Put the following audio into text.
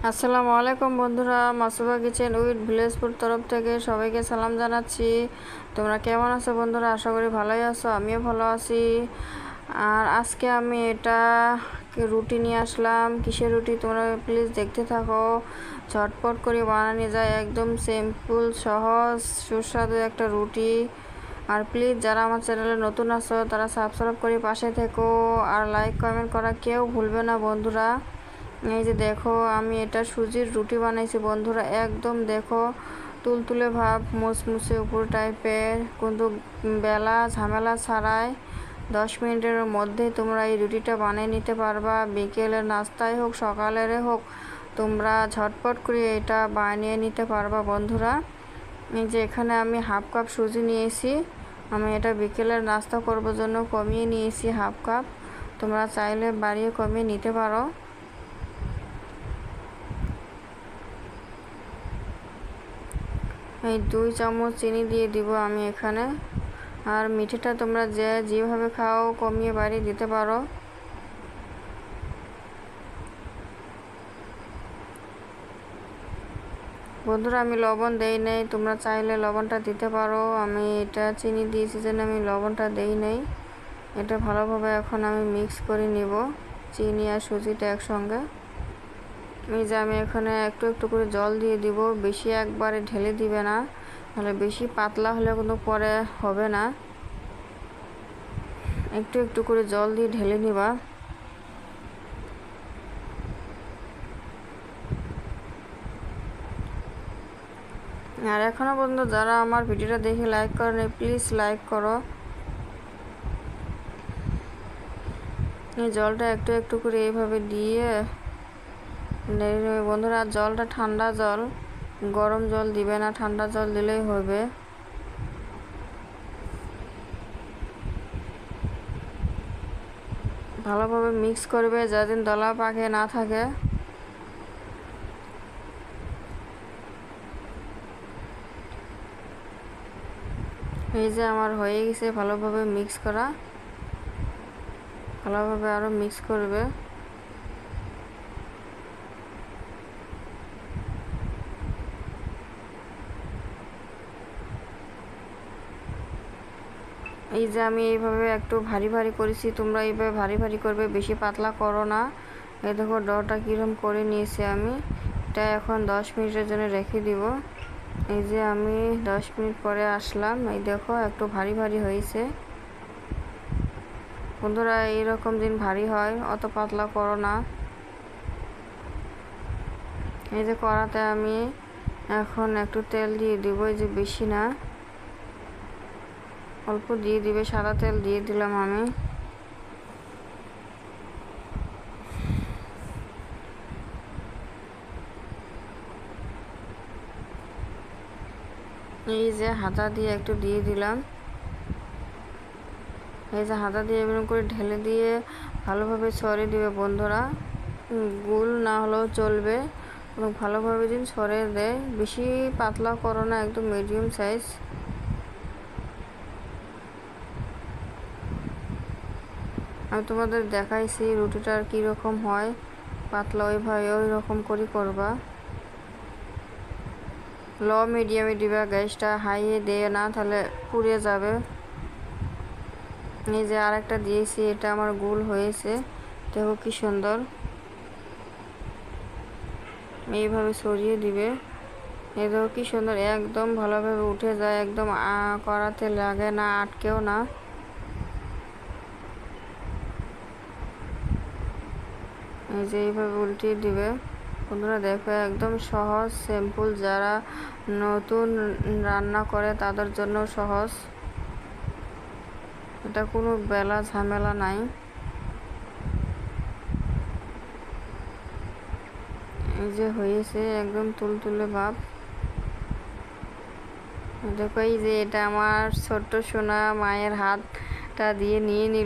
আসসালামু আলাইকুম বন্ধুরা, মাসুবা কিচেন উইথ ভিলেজপুর তরফ থেকে সবাইকে সালাম জানাচ্ছি। তোমরা কেমন আছো বন্ধুরা? আশা করি ভালোই আছো, আমিও ভালো আছি। আর আজকে আমি এটা রুটি নিয়ে আসলাম। কিসের রুটি তোমরা প্লিজ দেখতে থাকো। ঝটপট করে বানানো যায়, একদম সিম্পল সহজ সুস্বাদু একটা রুটি। আর প্লিজ যারা আমার চ্যানেলে নতুন আছো তারা সাবস্ক্রাইব করে পাশে থেকো, আর লাইক কমেন্ট করা কেউ ভুলবে না বন্ধুরা। এই যে দেখো, আমি এটা সুজির রুটি বানাইছি বন্ধুরা। একদম দেখো তুলতুলে ভাব, মুসমুসে উপর টাইপের, কিন্তু বেলা ঝামেলা ছাড়াই 10 মিনিটের মধ্যে তোমরা এই রুটিটা বানিয়ে নিতে পারবা। বিকেলের নাস্তায় হোক সকালের হোক, তোমরা ঝটপট করে এটা বানিয়ে নিতে পারবা বন্ধুরা। এই যে এখানে আমি হাফ কাপ সুজি নিয়েছি। আমি এটা বিকেলের নাস্তা করবার জন্য কমিয়ে নিয়েছি হাফ কাপ। তোমরা চাইলে বাড়িয়ে কমিয়ে নিতে পারো। এই 2 চামচ চিনি দিয়ে দিব আমি এখানে। আর মিঠিটা তোমরা যেভাবে খাও কমিয়ে বাড়িয়ে দিতে পারো। বন্ধুরা আমি লবণ দেই নাই, তোমরা চাইলে লবণটা দিতে পারো। আমি এটা চিনি দিয়েছি জন্য আমি লবণটা দেই নাই। এটা ভালোভাবে এখন আমি মিক্স করে নিব, চিনি আর সুজিটা একসঙ্গে। এই যে আমি এখানে একটু একটু করে জল দিয়ে দিব, বেশি একবারে ঢেলে দিবে না, তাহলে বেশি পাতলা হলে কোনো পরে হবে না। একটু একটু করে জল দিয়ে ঢেলে নিবা। আর এখনও পর্যন্ত যারা আমার ভিডিওটা দেখে লাইক করেন, প্লিজ লাইক করো। এই জলটা একটু একটু করে এইভাবে দিয়ে নেড়ে নেবে বন্ধুরা। জলটা ঠান্ডা জল, গরম জল দিবে না, ঠান্ডা জল দিলেই হবে। ভালোভাবে মিক্স করবে যাতে দলা পাকে না থাকে। এই যে আমার হয়ে গেছে ভালোভাবে মিক্স করা। ভালোভাবে আরও মিক্স করবে। এই যে আমি এইভাবে একটু ভারী ভারী করেছি, তোমরা এইভাবে ভারী ভারী করবে, বেশি পাতলা করো না। এই দেখো ডটা কীরকম করে নিয়েছি আমি। এটা এখন 10 মিনিটের জন্য রেখে দিব। এই যে আমি 10 মিনিট পরে আসলাম। এই দেখো একটু ভারী ভারী হয়েছে বন্ধুরা। এইরকম দিন ভারী হয়, অত পাতলা করো না। এই যে কড়াতে আমি এখন একটু তেল দিয়ে দিব, এই যে বেশি না, অল্প দিয়ে দিবে, সাদা তেল দিয়ে দিলাম আমি। এই যে হাতা দিয়ে একটু দিয়ে দিলাম। এই যে হাতা দিয়ে এরকম করে ঢেলে দিয়ে ভালোভাবে ছড়িয়ে দিবে বন্ধুরা। গোল না হলেও চলবে, এবং ভালোভাবে দিন ছড়িয়ে দেয়। বেশি পাতলা করো না, একদম মিডিয়াম সাইজ। আমি তোমাদের দেখাইছি রুটিটার কীরকম হয়, পাতলা ওইভাবে ওই রকম করে করবা। লো মিডিয়ামে দিবা, গ্যাসটা হাইয়ে দিয়ে না, তাহলে পুড়ে যাবে। এই যে আরেকটা দিয়েছি, এটা আমার গোল হয়েছে, দেখো কি সুন্দর। এইভাবে সরিয়ে দিবে। এই দেখো কি সুন্দর, একদম ভালোভাবে উঠে যায়, একদম কড়াতে লাগে না, আটকেও না। এই যে এইভাবে উল্টিয়ে দিবে বন্ধুরা। দেখো একদম সহজ সিম্পল, যারা নতুন রান্না করে তাদের জন্য সহজ। এটা কোনো বেলা ঝামেলা নাই। এই যে হয়েছে একদম তুলতুলে ভাব। দেখো এই যে এটা আমার ছোট্ট সোনা মায়ের হাতটা দিয়ে নিয়ে নিল।